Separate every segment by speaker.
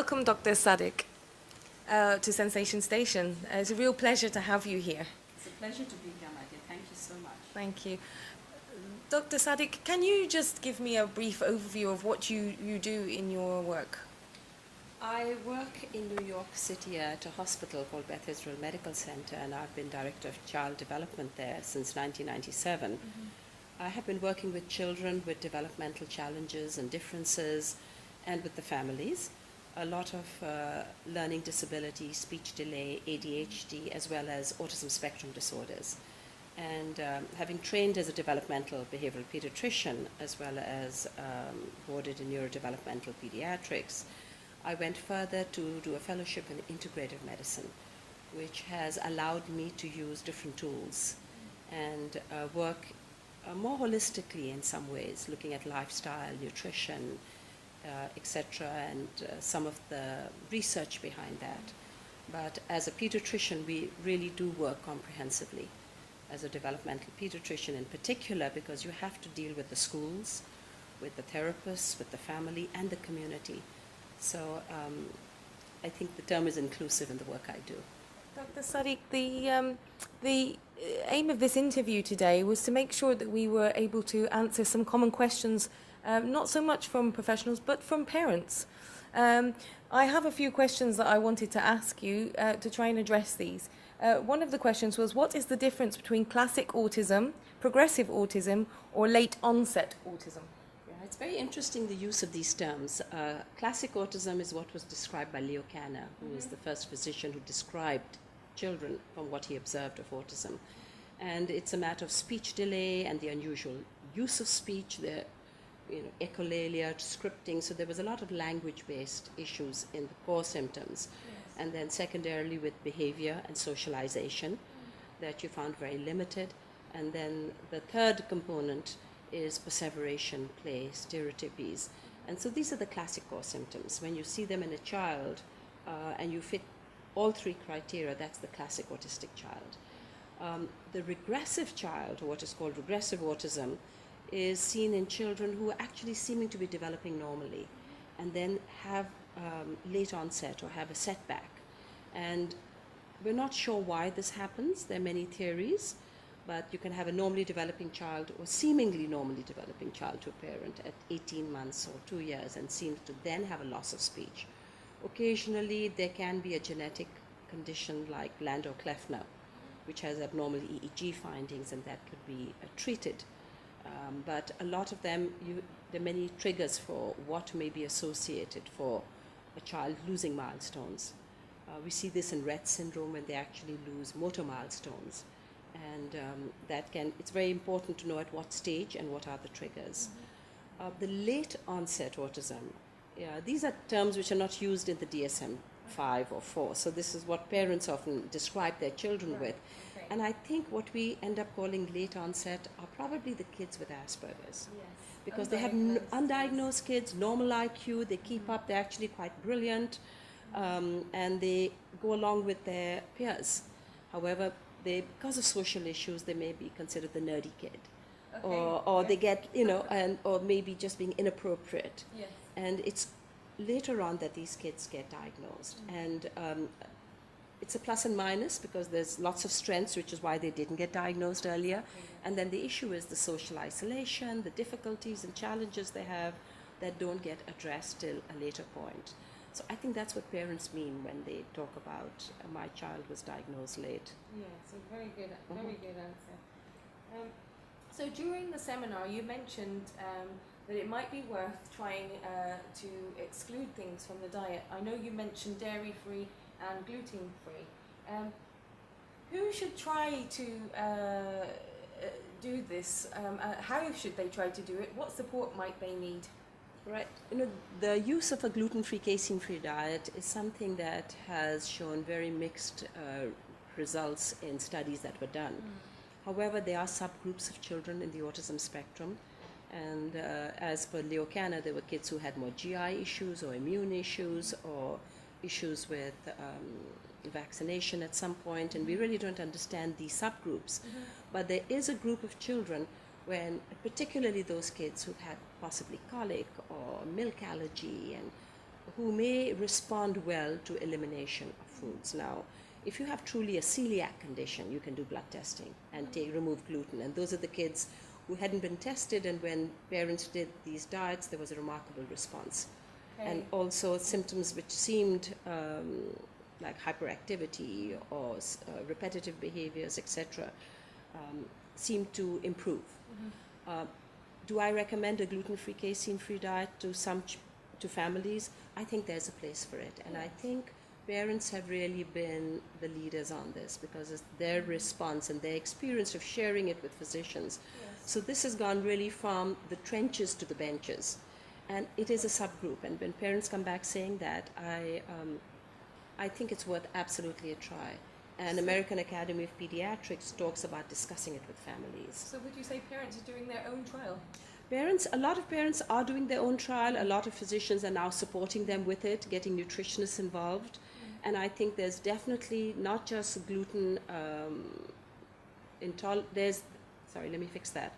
Speaker 1: Welcome, Dr. Sadiq, to Sensation Station. It's a real pleasure to have you here.
Speaker 2: It's a pleasure to be here, my dear. Thank you so much.
Speaker 1: Thank you. Dr. Sadiq, can you just give me a brief overview of what you do in your work?
Speaker 2: I work in New York City at a hospital called Beth Israel Medical Center, and I've been Director of Child Development there since 1997. I have been working with children with developmental challenges and differences, and with the families. A lot of learning disability, speech delay, ADHD, as well as autism spectrum disorders. And having trained as a developmental behavioral pediatrician, as well as boarded in neurodevelopmental pediatrics, I went further to do a fellowship in integrative medicine, which has allowed me to use different tools and work more holistically in some ways, looking at lifestyle, nutrition, etc., and some of the research behind that. But as a pediatrician, we really do work comprehensively. As a developmental pediatrician in particular, because you have to deal with the schools, with the therapists, with the family, and the community. So I think the term is inclusive in the work I do.
Speaker 1: Dr. Sadiq, the aim of this interview today was to make sure that we were able to answer some common questions, not so much from professionals, but from parents. I have a few questions that I wanted to ask you to try and address these. One of the questions was, what is the difference between classic autism, progressive autism, or late onset autism?
Speaker 2: It's very interesting, the use of these terms. Classic autism is what was described by Leo Kanner, who is the first physician who described children from what he observed of autism. And it's a matter of speech delay and the unusual use of speech, the echolalia, scripting. So there was a lot of language-based issues in the core symptoms. Yes. And then secondarily with behavior and socialization that you found very limited. And then the third component is perseveration, play, stereotypies. And so these are the classic core symptoms. When you see them in a child and you fit all three criteria, that's the classic autistic child. The regressive child, or what is called regressive autism, is seen in children who are actually seeming to be developing normally and then have late onset or have a setback. And we're not sure why this happens. There are many theories. But you can have a normally developing child or seemingly normally developing child to a parent at 18 months or 2 years and seems to then have a loss of speech. Occasionally, there can be a genetic condition like Landau-Kleffner, which has abnormal EEG findings, and that could be treated. But a lot of them, there are many triggers for what may be associated for a child losing milestones. We see this in Rett syndrome when they actually lose motor milestones. And it's very important to know at what stage and what are the triggers. The late onset autism, these are terms which are not used in the DSM-5 or 4. So this is what parents often describe their children with. Okay. And I think what we end up calling late onset are probably the kids with Asperger's. Yes. Because they have undiagnosed kids, normal IQ, they keep up, they're actually quite brilliant, and they go along with their peers. However, because of social issues, they may be considered the nerdy kid, okay. or they get, or maybe just being inappropriate. Yes. And it's later on that these kids get diagnosed. And it's a plus and minus because there's lots of strengths, which is why they didn't get diagnosed earlier. Okay. And then the issue is the social isolation, the difficulties and challenges they have that don't get addressed till a later point. So I think that's what parents mean when they talk about my child was diagnosed late.
Speaker 1: Yeah, so very good answer. So during the seminar, you mentioned that it might be worth trying to exclude things from the diet. I know you mentioned dairy-free and gluten-free. Who should try to do this? How should they try to do it? What support might they need?
Speaker 2: Right. The use of a gluten-free, casein-free diet is something that has shown very mixed results in studies that were done. However, there are subgroups of children in the autism spectrum. And as per Leo Kanner, there were kids who had more GI issues or immune issues or issues with vaccination at some point. And we really don't understand these subgroups. But there is a group of children when particularly those kids who had possibly colic or milk allergy and who may respond well to elimination of foods. Now, if you have truly a celiac condition, you can do blood testing and remove gluten. And those are the kids who hadn't been tested, and when parents did these diets, there was a remarkable response. Okay. And also symptoms which seemed like hyperactivity or repetitive behaviors, etc., seemed to improve. Do I recommend a gluten-free, casein-free diet to to families? I think there's a place for it, and I think parents have really been the leaders on this because it's their response and their experience of sharing it with physicians. Yes. So this has gone really from the trenches to the benches, and it is a subgroup. And when parents come back saying that, I think it's worth absolutely a try. And American Academy of Paediatrics talks about discussing it with families.
Speaker 1: So would you say parents are doing their own trial?
Speaker 2: A lot of parents are doing their own trial. A lot of physicians are now supporting them with it, getting nutritionists involved. And I think there's definitely not just gluten intolerance. Let me fix that.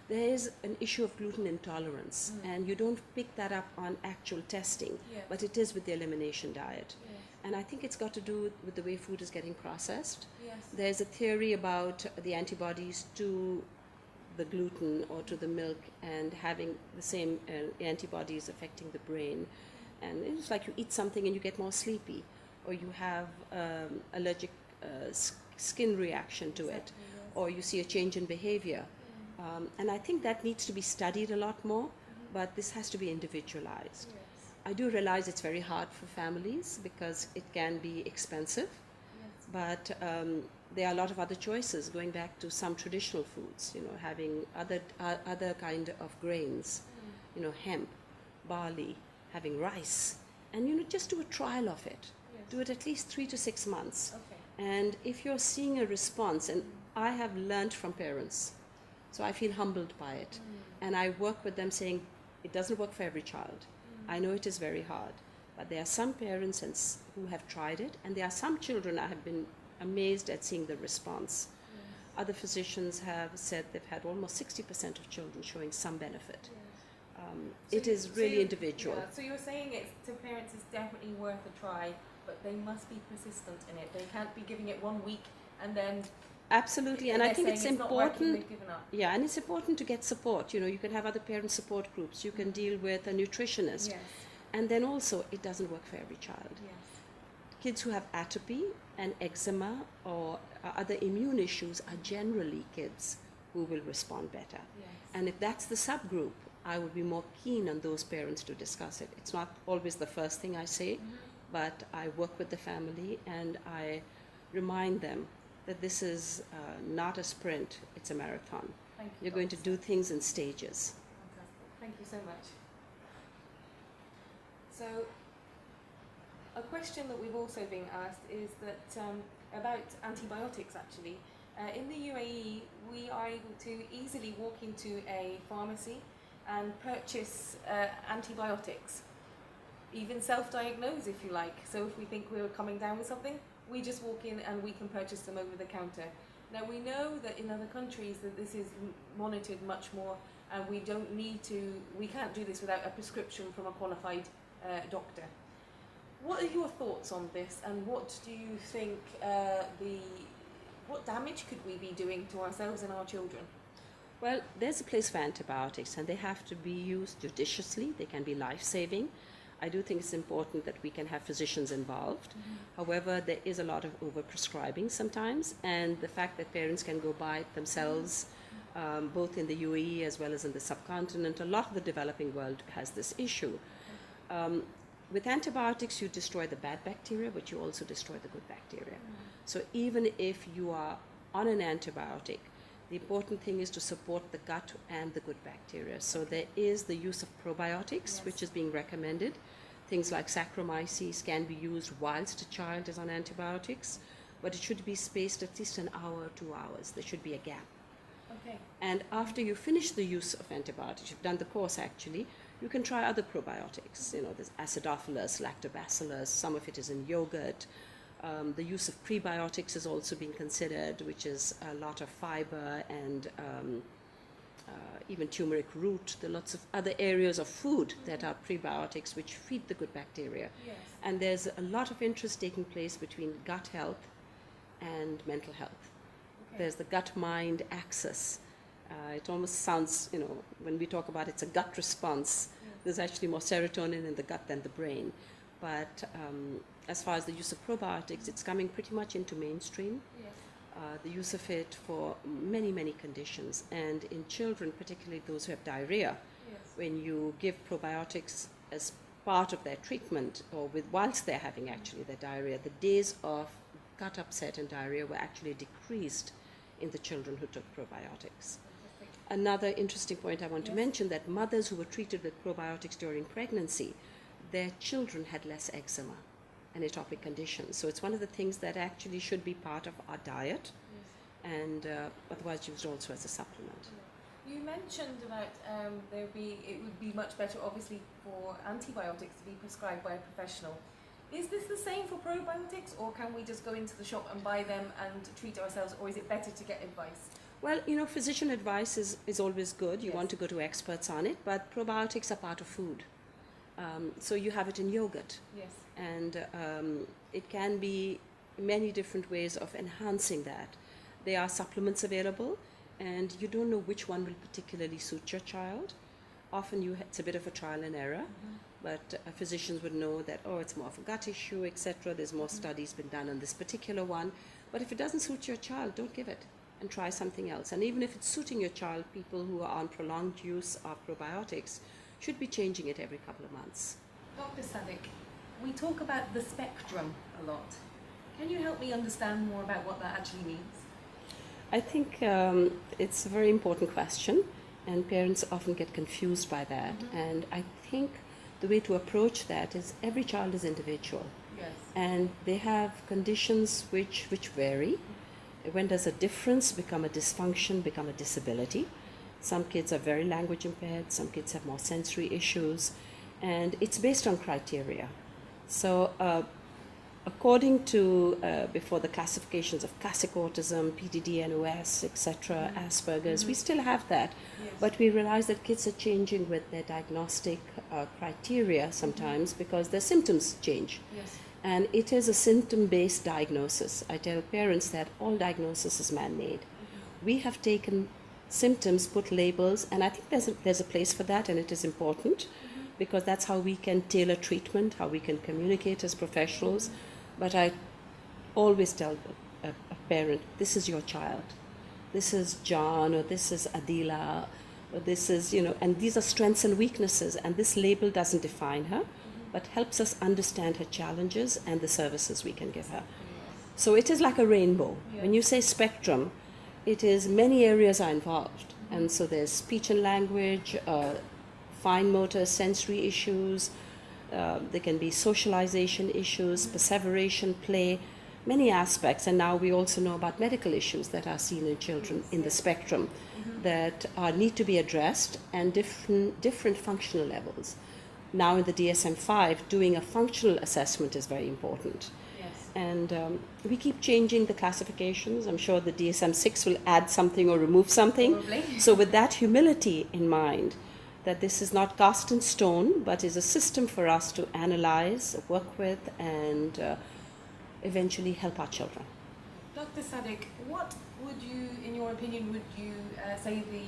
Speaker 2: There is an issue of gluten intolerance, and you don't pick that up on actual testing, but it is with the elimination diet. Yes. And I think it's got to do with the way food is getting processed. Yes. There's a theory about the antibodies to the gluten or to the milk and having the same antibodies affecting the brain. And it's like you eat something and you get more sleepy, or you have allergic skin reaction to it, or you see a change in behavior. And I think that needs to be studied a lot more, but this has to be individualized. Yes. I do realize it's very hard for families because it can be expensive, but there are a lot of other choices, going back to some traditional foods, having other kind of grains, hemp, barley, having rice, and just do a trial of it. Yes. Do it at least 3 to 6 months. Okay. And if you're seeing a response, and I have learned from parents, so I feel humbled by it. And I work with them saying, it doesn't work for every child. I know it is very hard, but there are some parents who have tried it, and there are some children I have been amazed at seeing the response. Yes. Other physicians have said they've had almost 60% of children showing some benefit. Yes. It is really individual.
Speaker 1: Yeah, so you're saying to parents it's definitely worth a try, but they must be persistent in it. They can't be giving it 1 week and then...
Speaker 2: Absolutely, and I think it's important. Yeah, and it's important to get support. You can have other parent support groups. You can deal with a nutritionist, yes. And then also it doesn't work for every child. Yes. Kids who have atopy and eczema or other immune issues are generally kids who will respond better. Yes. And if that's the subgroup, I would be more keen on those parents to discuss it. It's not always the first thing I say, but I work with the family and I remind them that this is not a sprint, it's a marathon.
Speaker 1: Thank you.
Speaker 2: You're going to do things in stages.
Speaker 1: Fantastic. Thank you so much. So, a question that we've also been asked is that about antibiotics actually. In the UAE, we are able to easily walk into a pharmacy and purchase antibiotics, even self-diagnose if you like. So if we think we're coming down with something, we just walk in and we can purchase them over the counter. Now we know that in other countries that this is monitored much more, and we can't do this without a prescription from a qualified doctor. What are your thoughts on this, and what do you think what damage could we be doing to ourselves and our children?
Speaker 2: Well, there's a place for antibiotics, and they have to be used judiciously. They can be life-saving. I do think it's important that we can have physicians involved. However, there is a lot of overprescribing sometimes, and the fact that parents can go buy it themselves, both in the UAE as well as in the subcontinent, a lot of the developing world has this issue. With antibiotics, you destroy the bad bacteria, but you also destroy the good bacteria. So even if you are on an antibiotic, the important thing is to support the gut and the good bacteria. So there is the use of probiotics, yes, which is being recommended. Things like Saccharomyces can be used whilst a child is on antibiotics, but it should be spaced at least an hour, 2 hours. There should be a gap. Okay. And after you finish the use of antibiotics, you've done the course actually, you can try other probiotics. There's acidophilus, lactobacillus, some of it is in yogurt. The use of prebiotics is also being considered, which is a lot of fiber and even turmeric root. There are lots of other areas of food that are prebiotics which feed the good bacteria.
Speaker 1: Yes.
Speaker 2: And there's a lot of interest taking place between gut health and mental health.
Speaker 1: Okay.
Speaker 2: There's the gut-mind axis. It almost sounds, when we talk about it's a gut response, there's actually more serotonin in the gut than the brain. But as far as the use of probiotics, it's coming pretty much into mainstream.
Speaker 1: Yes.
Speaker 2: The use of it for many, many conditions. And in children, particularly those who have diarrhea,
Speaker 1: Yes.
Speaker 2: when you give probiotics as part of their treatment, or whilst they're having actually their diarrhea, the days of gut upset and diarrhea were actually decreased in the children who took probiotics. Another interesting point I want to mention, that mothers who were treated with probiotics during pregnancy, their children had less eczema and atopic conditions. So it's one of the things that actually should be part of our diet, and otherwise used also as a supplement.
Speaker 1: You mentioned about it would be much better, obviously, for antibiotics to be prescribed by a professional. Is this the same for probiotics, or can we just go into the shop and buy them and treat ourselves, or is it better to get advice?
Speaker 2: Well, physician advice is always good. You want to go to experts on it, but probiotics are part of food. So you have it in yogurt.
Speaker 1: Yes.
Speaker 2: And it can be many different ways of enhancing that. There are supplements available, and you don't know which one will particularly suit your child. Often it's a bit of a trial and error, but physicians would know that, it's more of a gut issue, etc. There's more studies been done on this particular one. But if it doesn't suit your child, don't give it, and try something else. And even if it's suiting your child, people who are on prolonged use of probiotics should be changing it every couple of months.
Speaker 1: Dr. Sadiq, we talk about the spectrum a lot. Can you help me understand more about what that actually means?
Speaker 2: I think it's a very important question, and parents often get confused by that. And I think the way to approach that is every child is individual.
Speaker 1: Yes.
Speaker 2: And they have conditions which vary. When does a difference become a dysfunction, become a disability? Some kids are very language impaired, some kids have more sensory issues, and it's based on criteria. So according to before the classifications of classic autism, PDD, NOS, etc., Asperger's, we still have that.
Speaker 1: Yes.
Speaker 2: But we realize that kids are changing with their diagnostic criteria sometimes because their symptoms change.
Speaker 1: Yes.
Speaker 2: And it is a symptom-based diagnosis. I tell parents that all diagnosis is man-made. We have taken symptoms, put labels, and I think there's a place for that, and it is important because that's how we can tailor treatment, how we can communicate as professionals. But I always tell a parent, this is your child. This is John, or this is Adila, or this is, and these are strengths and weaknesses, and this label doesn't define her, but helps us understand her challenges and the services we can give her. So it is like a rainbow.
Speaker 1: Yeah.
Speaker 2: When you say spectrum, it is many areas are involved. And so there's speech and language, fine motor, sensory issues, there can be socialization issues, perseveration, play, many aspects. And now we also know about medical issues that are seen in children in the spectrum that need to be addressed, and different functional levels. Now in the DSM-5, doing a functional assessment is very important.
Speaker 1: Yes.
Speaker 2: And we keep changing the classifications. I'm sure the DSM-6 will add something or remove something.
Speaker 1: Probably.
Speaker 2: So with that humility in mind, that this is not cast in stone, but is a system for us to analyze, work with, and eventually help our children.
Speaker 1: Dr. Sadiq, what would you, in your opinion, would you say the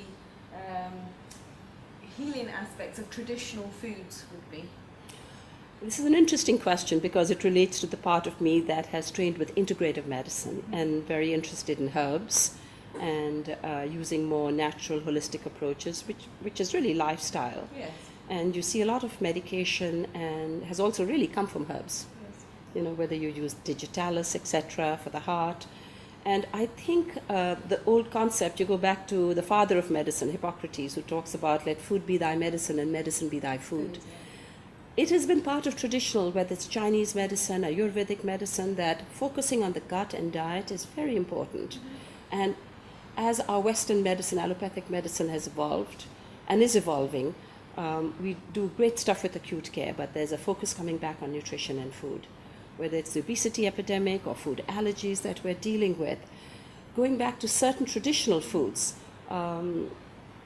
Speaker 1: healing aspects of traditional foods would be?
Speaker 2: This is an interesting question because it relates to the part of me that has trained with integrative medicine and very interested in herbs and using more natural, holistic approaches, which is really lifestyle.
Speaker 1: Yes.
Speaker 2: And you see a lot of medication and has also really come from herbs.
Speaker 1: Yes.
Speaker 2: Whether you use digitalis, etc., for the heart. And I think the old concept, you go back to the father of medicine, Hippocrates, who talks about let food be thy medicine and medicine be thy food. It has been part of traditional, whether it's Chinese medicine, Ayurvedic medicine, that focusing on the gut and diet is very important. And as our Western medicine, allopathic medicine has evolved and is evolving, we do great stuff with acute care, but there's a focus coming back on nutrition and food. Whether it's the obesity epidemic or food allergies that we're dealing with, going back to certain traditional foods,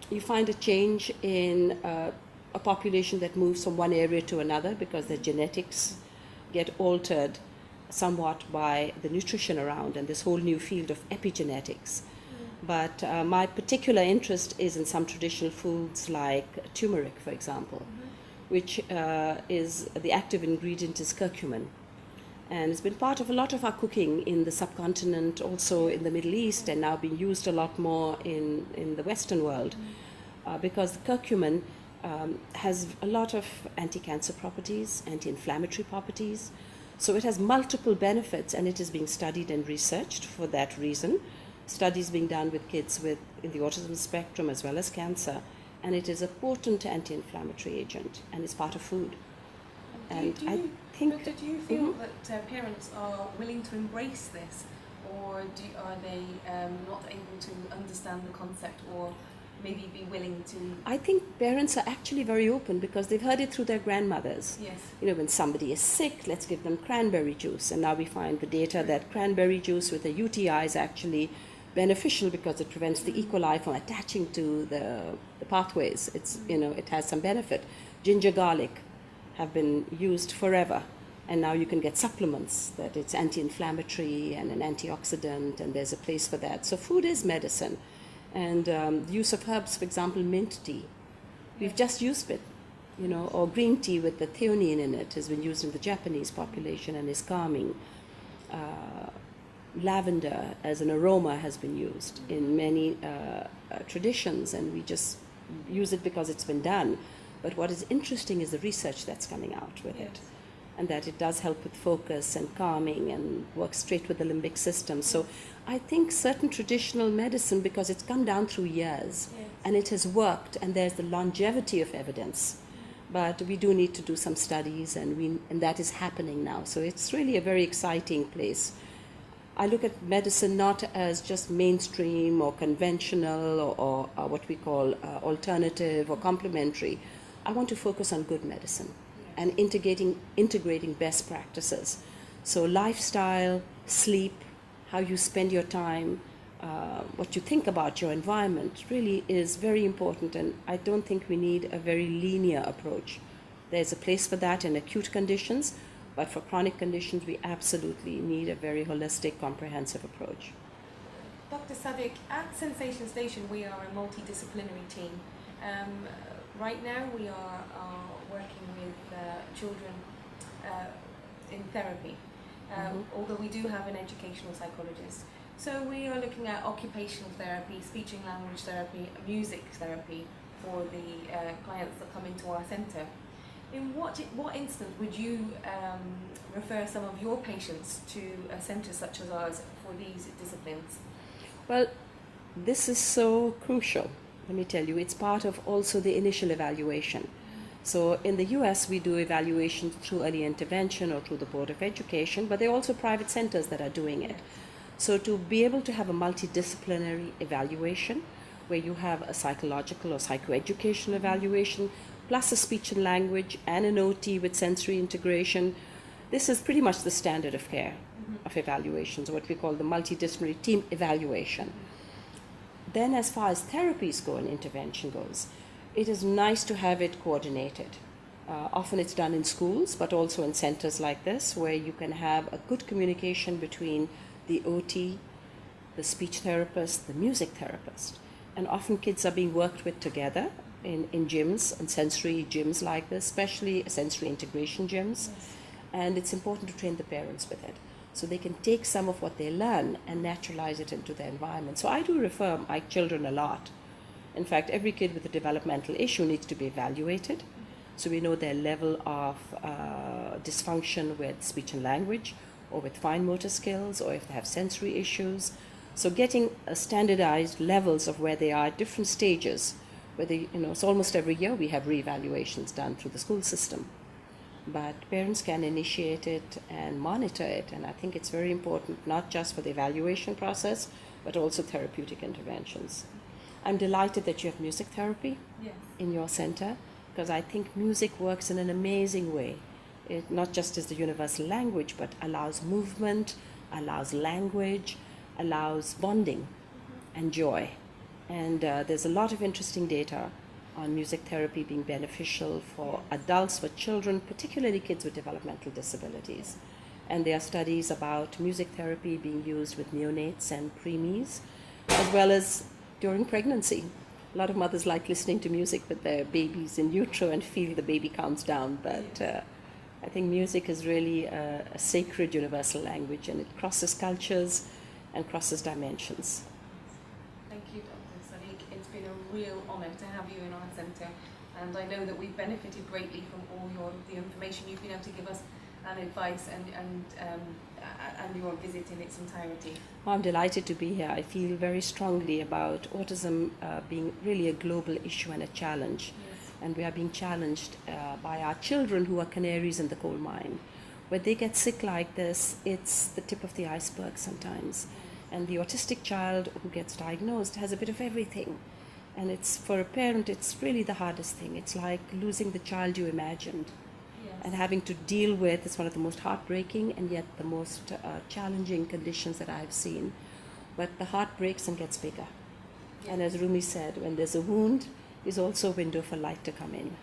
Speaker 2: you find a change in a population that moves from one area to another because their genetics get altered somewhat by the nutrition around and this whole new field of epigenetics. But my particular interest is in some traditional foods like turmeric, for example, which is the active ingredient is curcumin. And it's been part of a lot of our cooking in the subcontinent, also in the Middle East, and now being used a lot more in the Western world, because the curcumin has a lot of anti-cancer properties, anti-inflammatory properties. So it has multiple benefits, and it is being studied and researched for that reason. Studies being done with kids in the autism spectrum as well as cancer, and it is a potent anti-inflammatory agent, and it's part of food. And
Speaker 1: do you feel that parents are willing to embrace this, or are they not able to understand the concept, or maybe be willing to?
Speaker 2: I think parents are actually very open because they've heard it through their grandmothers.
Speaker 1: Yes.
Speaker 2: You know, when somebody is sick, let's give them cranberry juice, and now we find the data that cranberry juice with a UTI is actually beneficial because it prevents the E. coli from attaching to the pathways. It's, you know, it has some benefit. Ginger, garlic have been used forever, and now you can get supplements that it's anti-inflammatory and an antioxidant, and there's a place for that. So food is medicine. And the use of herbs, for example, mint tea, we've just used it, you know, or green tea with the theanine in it has been used in the Japanese population and is calming. Lavender as an aroma has been used in many traditions, and we just use it because it's been done. But what is interesting is the research that's coming out with it, and that it does help with focus and calming and works straight with the limbic system. So I think certain traditional medicine, because it's come down through years and it has worked, and there's the longevity of evidence. But we do need to do some studies, and that is happening now. So it's really a very exciting place. I look at medicine not as just mainstream or conventional or what we call alternative or complementary. I want to focus on good medicine and integrating best practices. So lifestyle, sleep, how you spend your time, what you think about your environment really is very important, and I don't think we need a very linear approach. There's a place for that in acute conditions, but for chronic conditions, we absolutely need a very holistic, comprehensive approach.
Speaker 1: Dr. Sadiq, at Sensation Station, we are a multidisciplinary team. Right now, we are working with children in therapy, although we do have an educational psychologist. So we are looking at occupational therapy, speech and language therapy, music therapy for the clients that come into our centre. In what instance would you refer some of your patients to a centre such as ours for these disciplines?
Speaker 2: Well, this is so crucial. Let me tell you, it's part of also the initial evaluation. So in the US, we do evaluations through early intervention or through the Board of Education, but there are also private centers that are doing it. So to be able to have a multidisciplinary evaluation, where you have a psychological or psychoeducational evaluation, plus a speech and language and an OT with sensory integration, this is pretty much the standard of care of evaluations, what we call the multidisciplinary team evaluation. Then as far as therapies go and intervention goes, it is nice to have it coordinated. Often it's done in schools, but also in centers like this, where you can have a good communication between the OT, the speech therapist, the music therapist. And often kids are being worked with together in gyms and sensory gyms like this, especially sensory integration gyms. And it's important to train the parents with it, so they can take some of what they learn and naturalize it into their environment. So I do refer my children a lot. In fact, every kid with a developmental issue needs to be evaluated, so we know their level of dysfunction with speech and language, or with fine motor skills, or if they have sensory issues. So getting standardized levels of where they are at different stages, where they, so almost every year we have reevaluations done through the school system. But parents can initiate it and monitor it, and I think it's very important, not just for the evaluation process, but also therapeutic interventions. I'm delighted that you have music therapy in your center, because I think music works in an amazing way. It not just is the universal language, but allows movement, allows language, allows bonding and joy. And there's a lot of interesting data on music therapy being beneficial for adults, for children, particularly kids with developmental disabilities. And there are studies about music therapy being used with neonates and preemies, as well as during pregnancy. A lot of mothers like listening to music with their babies in utero and feel the baby calms down, but I think music is really a sacred universal language, and it crosses cultures and crosses dimensions.
Speaker 3: Thank you, Dr. Sadiq. It's been a real honour to have you in our centre, and I know that we've benefited greatly from all the information you've been able to give us and advice and your visit in its entirety.
Speaker 2: I'm delighted to be here. I feel very strongly about autism being really a global issue and a challenge.
Speaker 3: Yes.
Speaker 2: And we are being challenged by our children who are canaries in the coal mine. When they get sick like this, it's the tip of the iceberg sometimes. And the autistic child who gets diagnosed has a bit of everything. And it's, for a parent, it's really the hardest thing. It's like losing the child you imagined.
Speaker 3: Yes.
Speaker 2: And having to deal with, it's one of the most heartbreaking and yet the most challenging conditions that I've seen. But the heart breaks and gets bigger.
Speaker 3: Yes.
Speaker 2: And as Rumi said, when there's a wound, is also a window for light to come in.